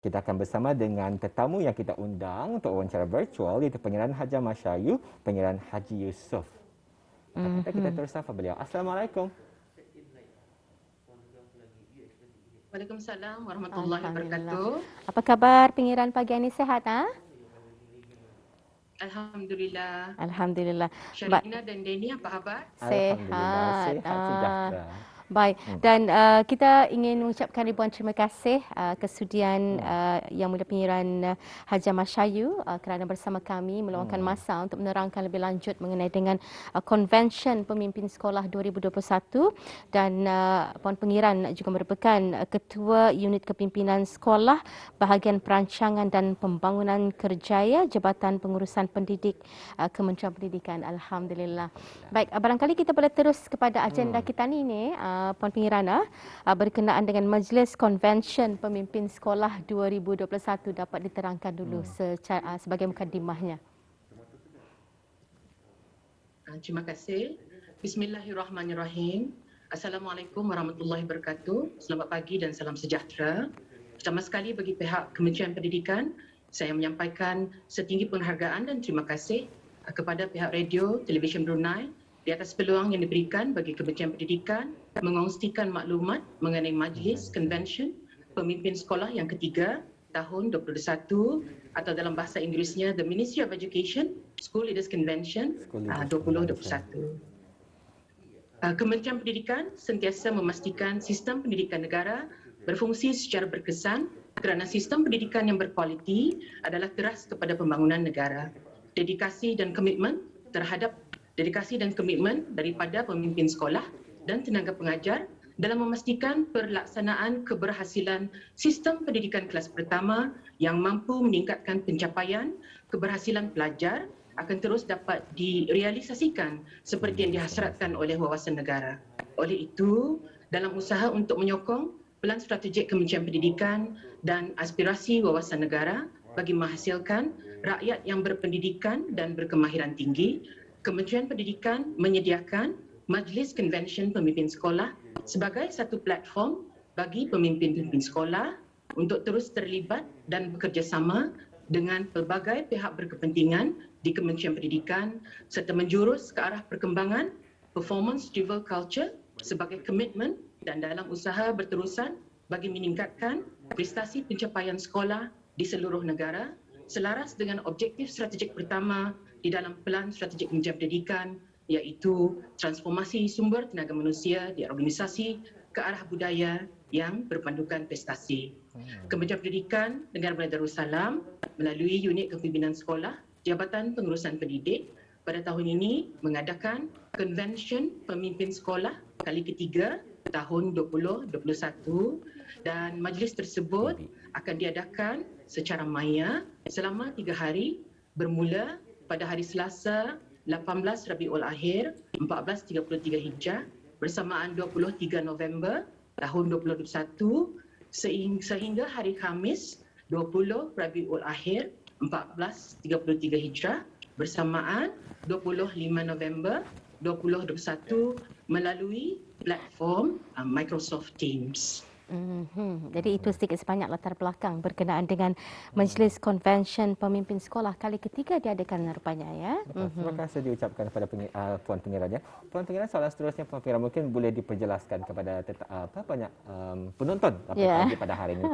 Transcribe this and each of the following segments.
Kita akan bersama dengan tetamu yang kita undang untuk wawancara virtual, iaitu Pengiran Haja Masyayu, Pengiran Haji Yusof. Apa kata kita terus sapa beliau. Assalamualaikum. Waalaikumsalam warahmatullahi wabarakatuh. Apa khabar Pengiran pagi ini, sihat? Alhamdulillah. Alhamdulillah. Sharina dan Denny apa khabar? Alhamdulillah, sihat sejahtera. Baik, dan kita ingin mengucapkan ribuan terima kasih kesudian Yang Mulia Pengiran Haja Masyayu kerana bersama kami meluangkan masa untuk menerangkan lebih lanjut mengenai dengan Convention Pemimpin Sekolah 2021, dan Puan Pengiran juga merupakan Ketua Unit Kepimpinan Sekolah Bahagian Perancangan dan Pembangunan Kerjaya Jabatan Pengurusan Pendidik Kementerian Pendidikan. Alhamdulillah. Baik, barangkali kita boleh terus kepada agenda kita ni Puan Pengiran, berkenaan dengan Majlis Convention Pemimpin Sekolah 2021 dapat diterangkan dulu sebagai mukadimahnya. Terima kasih. Bismillahirrahmanirrahim. Assalamualaikum warahmatullahi wabarakatuh. Selamat pagi dan salam sejahtera. Pertama sekali bagi pihak Kementerian Pendidikan, saya menyampaikan setinggi penghargaan dan terima kasih kepada pihak radio, televisyen Brunei di atas peluang yang diberikan bagi Kementerian Pendidikan mengongsikan maklumat mengenai Majlis Convention Pemimpin Sekolah yang ketiga tahun 2021 atau dalam bahasa Inggerisnya The Ministry of Education School Leaders Convention 2021. Kementerian Pendidikan sentiasa memastikan sistem pendidikan negara berfungsi secara berkesan kerana sistem pendidikan yang berkualiti adalah teras kepada pembangunan negara. Dedikasi dan komitmen daripada pemimpin sekolah dan tenaga pengajar dalam memastikan pelaksanaan keberhasilan sistem pendidikan kelas pertama yang mampu meningkatkan pencapaian keberhasilan pelajar akan terus dapat direalisasikan seperti yang dihasratkan oleh wawasan negara. Oleh itu, dalam usaha untuk menyokong pelan strategik Kementerian Pendidikan dan aspirasi wawasan negara bagi menghasilkan rakyat yang berpendidikan dan berkemahiran tinggi, Kementerian Pendidikan menyediakan Majlis Convention Pemimpin Sekolah sebagai satu platform bagi pemimpin-pemimpin sekolah untuk terus terlibat dan bekerjasama dengan pelbagai pihak berkepentingan di Kementerian Pendidikan serta menjurus ke arah perkembangan performance-driven culture sebagai komitmen dan dalam usaha berterusan bagi meningkatkan prestasi pencapaian sekolah di seluruh negara selaras dengan objektif strategik pertama di dalam pelan strategik Kementerian Pendidikan, iaitu transformasi sumber tenaga manusia di organisasi ke arah budaya yang berpandukan prestasi. Kementerian Pendidikan Negara Bahagian Darussalam melalui Unit Kepimpinan Sekolah Jabatan Pengurusan Pendidik pada tahun ini mengadakan Convention Pemimpin Sekolah kali ketiga tahun 2021, dan majlis tersebut akan diadakan secara maya selama 3 hari bermula pada hari Selasa 18 Rabiul Akhir 1433 Hijrah bersamaan 23 November tahun 2021 sehingga hari Khamis 20 Rabiul Akhir 1433 Hijrah bersamaan 25 November 2021 melalui platform Microsoft Teams. Jadi itu sedikit sebanyak latar belakang berkenaan dengan Majlis Convention Pemimpin Sekolah kali ketiga diadakan rupanya ya. Terima kasih diucapkan kepada Puan Pengiran. Puan Pengiran, soalan seterusnya Puan Pengiran mungkin boleh diperjelaskan kepada banyak penonton pada hari ini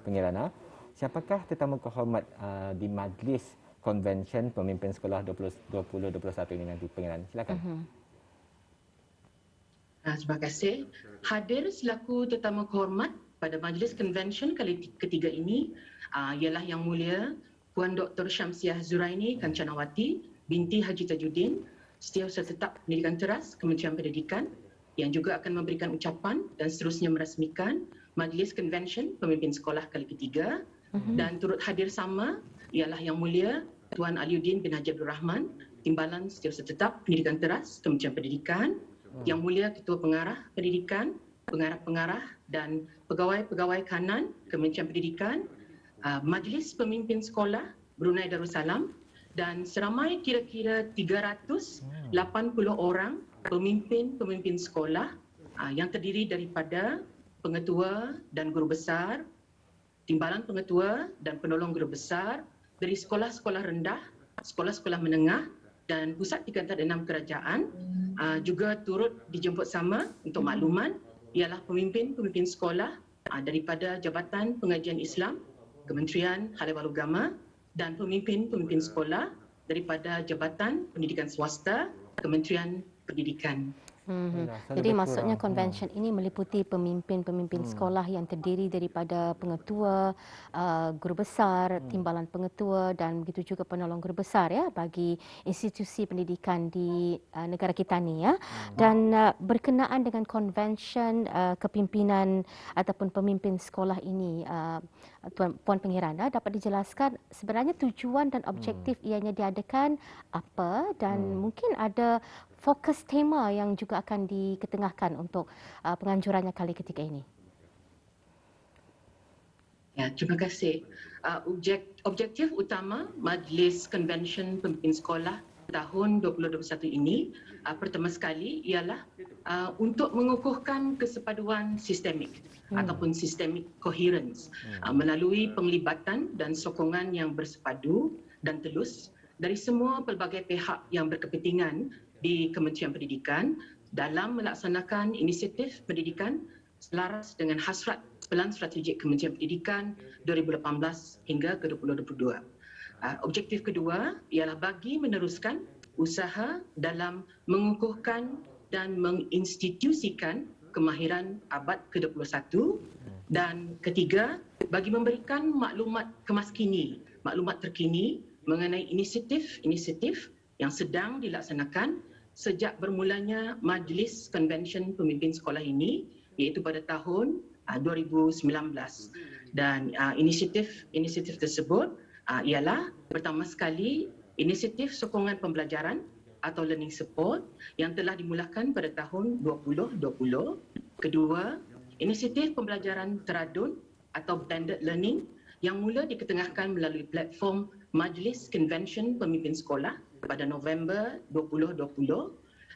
Pengiran. Siapakah tetamu kehormat di Majlis Convention Pemimpin Sekolah 2021 ini nanti Pengiran? Silakan. Terima kasih. Hadir selaku tetamu kehormat pada Majlis Convention kali ketiga ini ialah Yang Mulia Puan Dr. Syamsiah Zuraini Kancanawati binti Haji Tajuddin, Setiausaha Tetap Pendidikan Teras Kementerian Pendidikan, yang juga akan memberikan ucapan dan seterusnya merasmikan Majlis Convention Pemimpin Sekolah kali ketiga. Dan turut hadir sama ialah Yang Mulia Tuan Aliuddin bin Haji Abdul Rahman, Timbalan Setiausaha Tetap Pendidikan Teras Kementerian Pendidikan, Yang Mulia Ketua Pengarah Pendidikan, Pengarah-pengarah dan Pegawai-pegawai kanan Kementerian Pendidikan, Majlis Pemimpin Sekolah Brunei Darussalam, dan seramai kira-kira 380 orang pemimpin-pemimpin sekolah yang terdiri daripada pengetua dan guru besar, timbalan pengetua dan penolong guru besar dari sekolah-sekolah rendah, sekolah-sekolah menengah dan pusat tingkatan 6 kerajaan juga turut dijemput sama untuk makluman ialah pemimpin-pemimpin sekolah daripada Jabatan Pengajian Islam, Kementerian Hal-Ehwal Agama dan pemimpin-pemimpin sekolah daripada Jabatan Pendidikan Swasta, Kementerian Pendidikan. Jadi maksudnya convention ini meliputi pemimpin-pemimpin sekolah yang terdiri daripada pengetua, guru besar, timbalan pengetua dan begitu juga penolong guru besar ya bagi institusi pendidikan di negara kita ni ya. Dan berkenaan dengan convention kepimpinan ataupun pemimpin sekolah ini, Puan Pengirana, dapat dijelaskan sebenarnya tujuan dan objektif ianya diadakan apa dan mungkin ada fokus tema yang juga akan diketengahkan untuk penganjurannya kali ketika ini. Ya, terima kasih. Objektif utama Majlis Convention Pemimpin Sekolah tahun 2021 ini pertama sekali ialah untuk mengukuhkan kesepaduan sistemik ataupun systemic coherence melalui penglibatan dan sokongan yang bersepadu dan telus dari semua pelbagai pihak yang berkepentingan di Kementerian Pendidikan dalam melaksanakan inisiatif pendidikan selaras dengan hasrat Pelan Strategik Kementerian Pendidikan 2018 hingga ke 2022. Objektif kedua ialah bagi meneruskan usaha dalam mengukuhkan dan menginstitusikan kemahiran abad ke-21 dan ketiga bagi memberikan maklumat kemaskini, maklumat terkini mengenai inisiatif-inisiatif yang sedang dilaksanakan sejak bermulanya Majlis Convention Pemimpin Sekolah ini iaitu pada tahun 2019 dan inisiatif tersebut ialah pertama sekali inisiatif sokongan pembelajaran atau learning support yang telah dimulakan pada tahun 2020. Kedua, inisiatif pembelajaran teradun atau blended learning yang mula diketengahkan melalui platform Majlis Convention Pemimpin Sekolah pada November 2020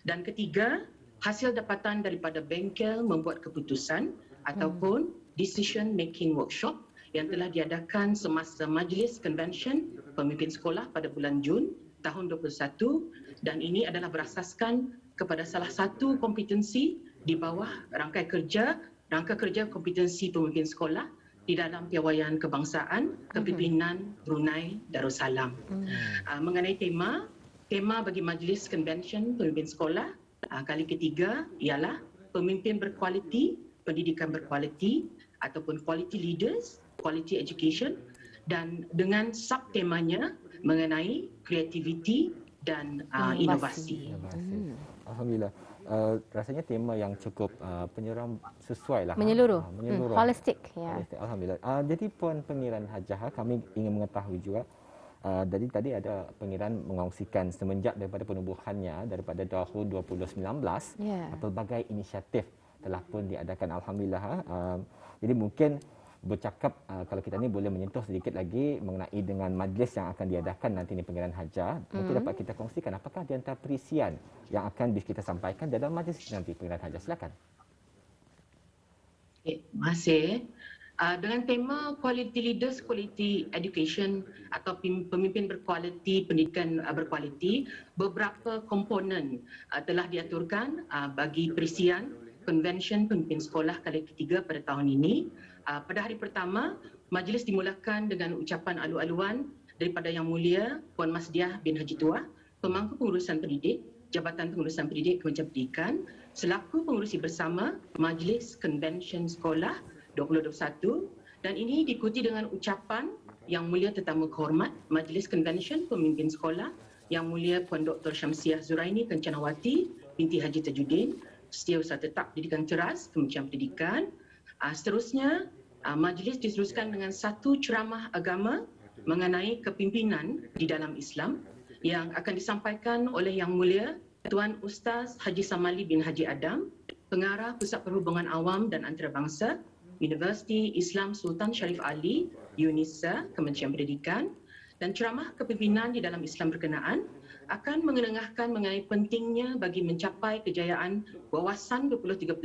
dan ketiga, hasil dapatan daripada bengkel membuat keputusan ataupun decision making workshop yang telah diadakan semasa Majlis Convention Pemimpin Sekolah pada bulan Jun tahun 2021 dan ini adalah berasaskan kepada salah satu kompetensi di bawah rangka kerja kompetensi pemimpin sekolah di dalam piawaian kebangsaan kepimpinan Brunei Darussalam. Mengenai tema bagi Majlis Convention Pemimpin Sekolah kali ketiga ialah pemimpin berkualiti, pendidikan berkualiti ataupun quality leaders, quality education dan dengan subtemanya mengenai creativity dan inovasi. Alhamdulillah. Rasanya tema yang cukup penyeram sesuai lah. Menyeluruh. Holistik. Ya. Alhamdulillah. Jadi Puan Pengiran Hajah, kami ingin mengetahui juga jadi tadi ada pengiran mengongsikan semenjak daripada penubuhannya daripada tahun 2019 pelbagai inisiatif telah pun diadakan alhamdulillah. Jadi mungkin bercakap kalau kita ni boleh menyentuh sedikit lagi mengenai dengan majlis yang akan diadakan nanti ni Pengiran Hajah, mungkin dapat kita kongsikan apakah di antara perisian yang akan kita sampaikan dalam majlis nanti Pengiran Hajah, silakan. Terima kasih. Dengan tema Quality Leaders, Quality Education atau pemimpin berkualiti, pendidikan berkualiti, beberapa komponen telah diaturkan bagi perisian Convention Pemimpin Sekolah kali ketiga pada tahun ini. Pada hari pertama, majlis dimulakan dengan ucapan alu-aluan daripada Yang Mulia Puan Masdiah bin Haji Tuah, Pemangku Pengurusan Pendidik, Jabatan Pengurusan Pendidik Kementerian Pendidikan, selaku pengurusi bersama Majlis Convention Sekolah 2021 dan ini diikuti dengan ucapan Yang Mulia Tetamu Kehormat Majlis Convention Pemimpin Sekolah Yang Mulia Puan Dr. Syamsiah Zuraini Kencanawati binti Haji Tajuddin, Setiausaha Tetap Pendidikan Teras Kementerian Pendidikan. Seterusnya, majlis diteruskan dengan satu ceramah agama mengenai kepimpinan di dalam Islam yang akan disampaikan oleh Yang Mulia Tuan Ustaz Haji Samali bin Haji Adam, Pengarah Pusat Perhubungan Awam dan Antarabangsa Universiti Islam Sultan Sharif Ali, UNISA, Kementerian Pendidikan dan ceramah kepimpinan di dalam Islam berkenaan akan mengenengahkan mengenai pentingnya bagi mencapai kejayaan Wawasan 2035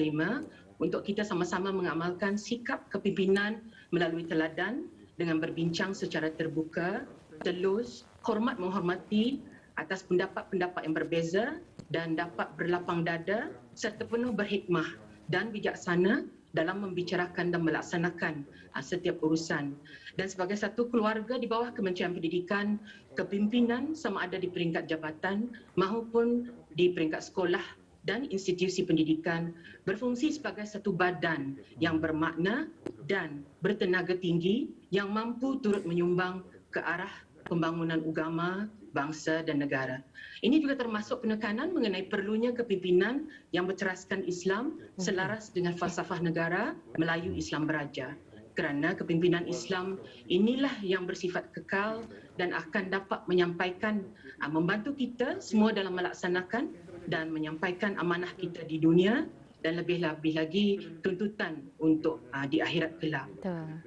untuk kita sama-sama mengamalkan sikap kepimpinan melalui teladan dengan berbincang secara terbuka, telus, hormat menghormati atas pendapat-pendapat yang berbeza dan dapat berlapang dada serta penuh berhikmah dan bijaksana dalam membicarakan dan melaksanakan setiap urusan. Dan sebagai satu keluarga di bawah Kementerian Pendidikan, kepimpinan sama ada di peringkat jabatan maupun di peringkat sekolah dan institusi pendidikan berfungsi sebagai satu badan yang bermakna dan bertenaga tinggi yang mampu turut menyumbang ke arah pembangunan agama, bangsa dan negara. Ini juga termasuk penekanan mengenai perlunya kepimpinan yang berteraskan Islam selaras dengan falsafah negara Melayu Islam Beraja. Kerana kepimpinan Islam inilah yang bersifat kekal dan akan dapat menyampaikan, membantu kita semua dalam melaksanakan dan menyampaikan amanah kita di dunia dan lebih-lebih lagi tuntutan untuk di akhirat kelak.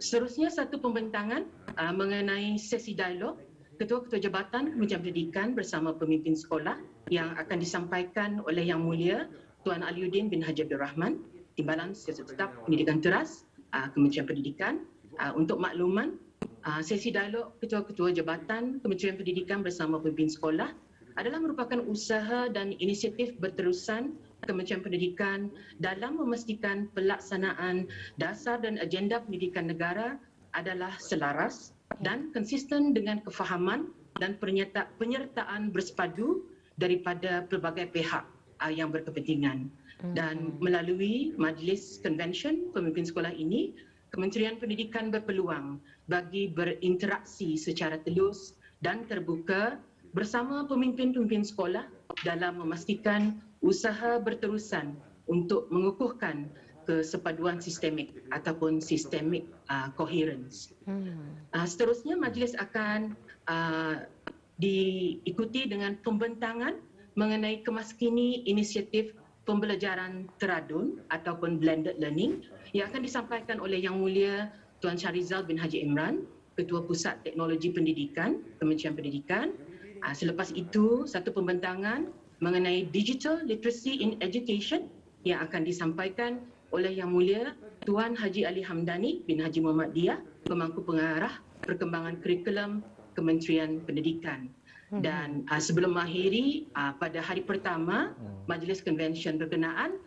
Seterusnya satu pembentangan mengenai sesi dialog Ketua-Ketua Jabatan Kementerian Pendidikan bersama pemimpin sekolah yang akan disampaikan oleh Yang Mulia Tuan Aliuddin bin Haji Abdul Rahman, Timbalan Siasat Tetap Pendidikan Teras Kementerian Pendidikan. Untuk makluman, sesi dialog Ketua-Ketua Jabatan Kementerian Pendidikan bersama pemimpin sekolah adalah merupakan usaha dan inisiatif berterusan Kementerian Pendidikan dalam memastikan pelaksanaan dasar dan agenda pendidikan negara adalah selaras dan konsisten dengan kefahaman dan penyertaan bersepadu daripada pelbagai pihak yang berkepentingan. Dan melalui Majlis Convention Pemimpin Sekolah ini, Kementerian Pendidikan berpeluang bagi berinteraksi secara telus dan terbuka bersama pemimpin-pemimpin sekolah dalam memastikan usaha berterusan untuk mengukuhkan kesepaduan sistemik ataupun systemic coherence. Seterusnya majlis akan diikuti dengan pembentangan mengenai kemaskini inisiatif pembelajaran teradun ataupun blended learning yang akan disampaikan oleh Yang Mulia Tuan Shahrizal bin Haji Imran, Ketua Pusat Teknologi Pendidikan Kementerian Pendidikan. Selepas itu satu pembentangan mengenai digital literacy in education yang akan disampaikan oleh Yang Mulia Tuan Haji Ali Hamdani bin Haji Muhammad Diah, Pemangku Pengarah Perkembangan Kurikulum Kementerian Pendidikan. Dan sebelum mengakhiri pada hari pertama Majlis Konvensyen berkenaan,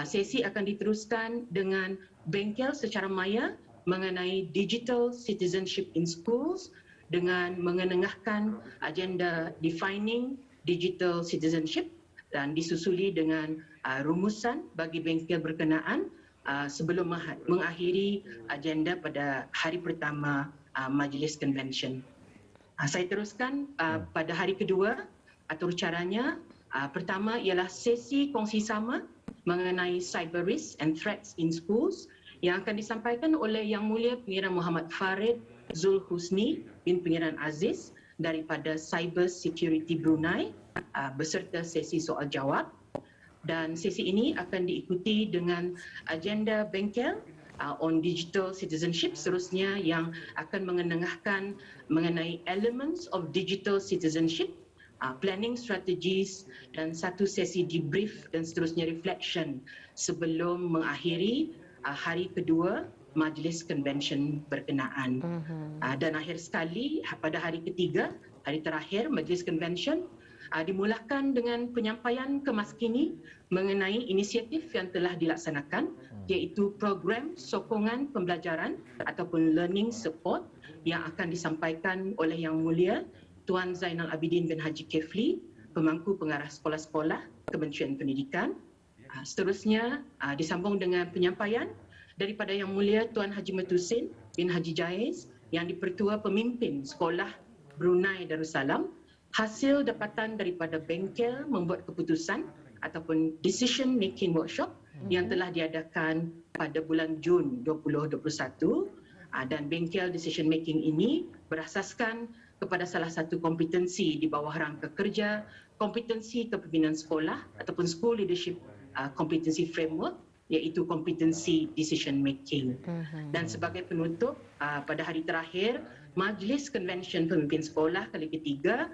sesi akan diteruskan dengan bengkel secara maya mengenai digital citizenship in schools dengan mengenengahkan agenda defining digital citizenship dan disusuli dengan rumusan bagi bengkel berkenaan sebelum mengakhiri agenda pada hari pertama Majlis Konvensyen. Saya teruskan pada hari kedua, atur caranya. Pertama ialah sesi kongsi sama mengenai cyber risk and threats in schools yang akan disampaikan oleh Yang Mulia Pengiran Muhammad Farid Zul Husni bin Pengiran Aziz daripada Cyber Security Brunei beserta sesi soal jawab. Dan sesi ini akan diikuti dengan agenda bengkel on digital citizenship seterusnya yang akan mengenengahkan mengenai elements of digital citizenship, planning strategies dan satu sesi debrief dan seterusnya reflection sebelum mengakhiri hari kedua Majlis Konvensyen berkenaan. Dan akhir sekali pada hari ketiga, hari terakhir Majlis Konvensyen dimulakan dengan penyampaian kemaskini mengenai inisiatif yang telah dilaksanakan iaitu program sokongan pembelajaran ataupun learning support yang akan disampaikan oleh Yang Mulia Tuan Zainal Abidin bin Haji Kefli, Pemangku Pengarah Sekolah-Sekolah Kementerian Pendidikan. Seterusnya disambung dengan penyampaian daripada Yang Mulia Tuan Haji Metusin bin Haji Jaiz yang Dipertua Pemimpin Sekolah Brunei Darussalam, hasil dapatan daripada bengkel membuat keputusan ataupun decision making workshop yang telah diadakan pada bulan Jun 2021 dan bengkel decision making ini berasaskan kepada salah satu kompetensi di bawah rangka kerja kompetensi kepimpinan sekolah ataupun school leadership competency framework iaitu kompetensi decision making. Dan sebagai penutup pada hari terakhir Majlis Konvensyen Pemimpin Sekolah kali ketiga,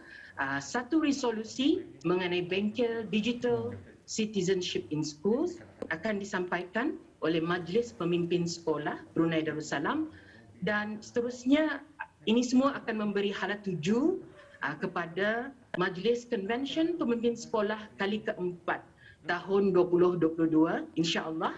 satu resolusi mengenai bengkel digital citizenship in schools akan disampaikan oleh Majlis Pemimpin Sekolah Brunei Darussalam dan seterusnya ini semua akan memberi hala tuju kepada Majlis Convention Pemimpin Sekolah kali keempat tahun 2022 insya-Allah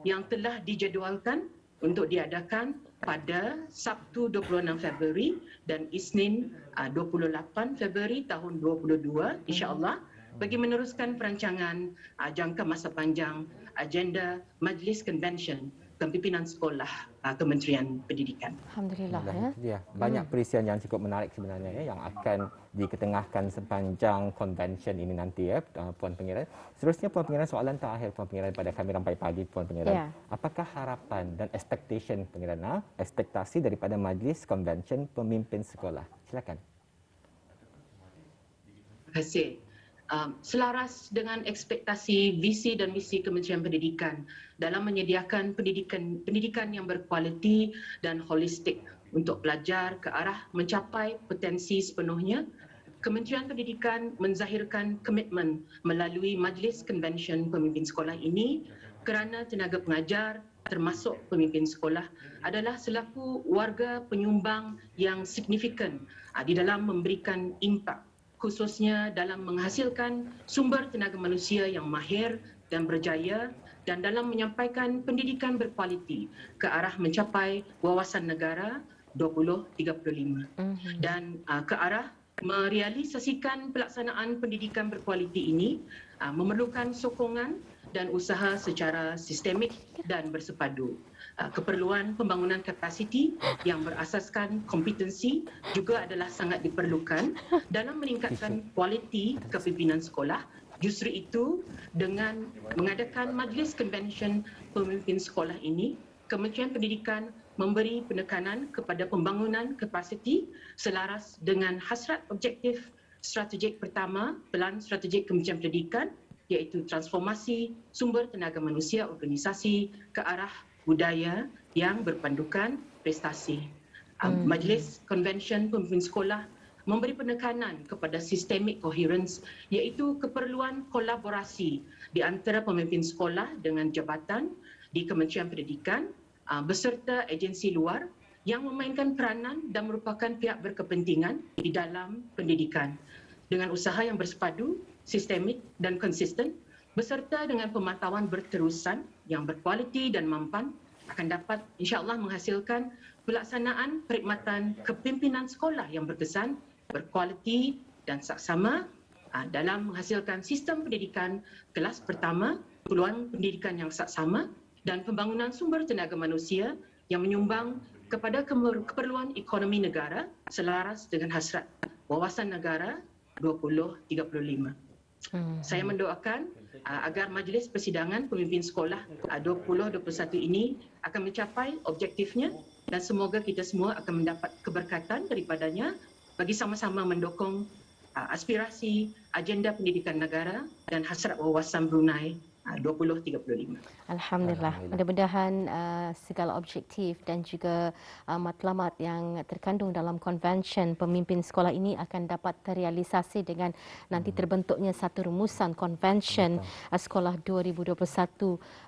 yang telah dijadualkan untuk diadakan pada Sabtu 26 Februari dan Isnin 28 Februari tahun 2022 insya-Allah bagi meneruskan perancangan jangka masa panjang agenda Majlis Convention Pimpinan Sekolah Kementerian Pendidikan. Alhamdulillah ya. Ya, banyak perisian yang cukup menarik sebenarnya ya, yang akan diketengahkan sepanjang convention ini nanti ya, Puan Pangeran. Seterusnya Puan Pangeran, soalan terakhir Puan Pangeran pada kami rampai pagi Puan Pangeran. Ya. Apakah harapan dan expectation Pangeran, ekspektasi daripada Majlis Convention Pemimpin Sekolah? Silakan. Terima kasih. Selaras dengan ekspektasi visi dan misi Kementerian Pendidikan dalam menyediakan pendidikan yang berkualiti dan holistik untuk pelajar ke arah mencapai potensi sepenuhnya, Kementerian Pendidikan menzahirkan komitmen melalui Majlis Convention Pemimpin Sekolah ini kerana tenaga pengajar termasuk pemimpin sekolah adalah selaku warga penyumbang yang signifikan di dalam memberikan impak khususnya dalam menghasilkan sumber tenaga manusia yang mahir dan berjaya dan dalam menyampaikan pendidikan berkualiti ke arah mencapai wawasan negara 2035 dan ke arah merealisasikan pelaksanaan pendidikan berkualiti ini memerlukan sokongan dan usaha secara sistemik dan bersepadu. Keperluan pembangunan kapasiti yang berasaskan kompetensi juga adalah sangat diperlukan dalam meningkatkan kualiti kepimpinan sekolah. Justru itu, dengan mengadakan Majlis Convention Pemimpin Sekolah ini, Kementerian Pendidikan memberi penekanan kepada pembangunan kapasiti selaras dengan hasrat objektif strategik pertama, Pelan Strategik Kementerian Pendidikan, iaitu transformasi sumber tenaga manusia organisasi ke arah budaya yang berpandukan prestasi. Majlis Convention Pemimpin Sekolah memberi penekanan kepada systemic coherence iaitu keperluan kolaborasi di antara pemimpin sekolah dengan jabatan di Kementerian Pendidikan beserta agensi luar yang memainkan peranan dan merupakan pihak berkepentingan di dalam pendidikan dengan usaha yang bersepadu, sistemik dan konsisten beserta dengan pemantauan berterusan yang berkualiti dan mampan akan dapat insya-Allah menghasilkan pelaksanaan perkhidmatan kepimpinan sekolah yang berkesan, berkualiti dan saksama dalam menghasilkan sistem pendidikan kelas pertama, peluang pendidikan yang saksama dan pembangunan sumber tenaga manusia yang menyumbang kepada keperluan ekonomi negara selaras dengan hasrat wawasan negara 2035. Saya mendoakan agar Majlis Persidangan Pemimpin Sekolah 2021 ini akan mencapai objektifnya dan semoga kita semua akan mendapat keberkatan daripadanya bagi sama-sama mendukung aspirasi agenda pendidikan negara dan hasrat wawasan Brunei 2035. Alhamdulillah. Mudah-mudahan segala objektif dan juga matlamat yang terkandung dalam konvensyen pemimpin sekolah ini akan dapat terrealisasi dengan nanti terbentuknya satu rumusan konvensyen sekolah 2021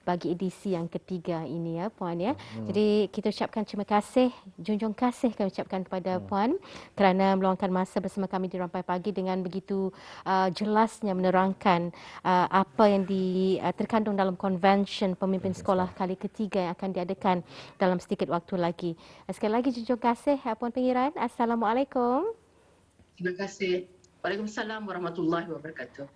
bagi edisi yang ketiga ini ya Puan ya. Jadi kita ucapkan terima kasih, junjung kasih kami ucapkan kepada Puan kerana meluangkan masa bersama kami di Rampai Pagi dengan begitu jelasnya menerangkan apa yang terkandung dalam konvensyen pemimpin sekolah kali ketiga yang akan diadakan dalam sedikit waktu lagi. Sekali lagi junjung kasih Puan Pangeran. Assalamualaikum. Terima kasih. Waalaikumsalam warahmatullahi wabarakatuh.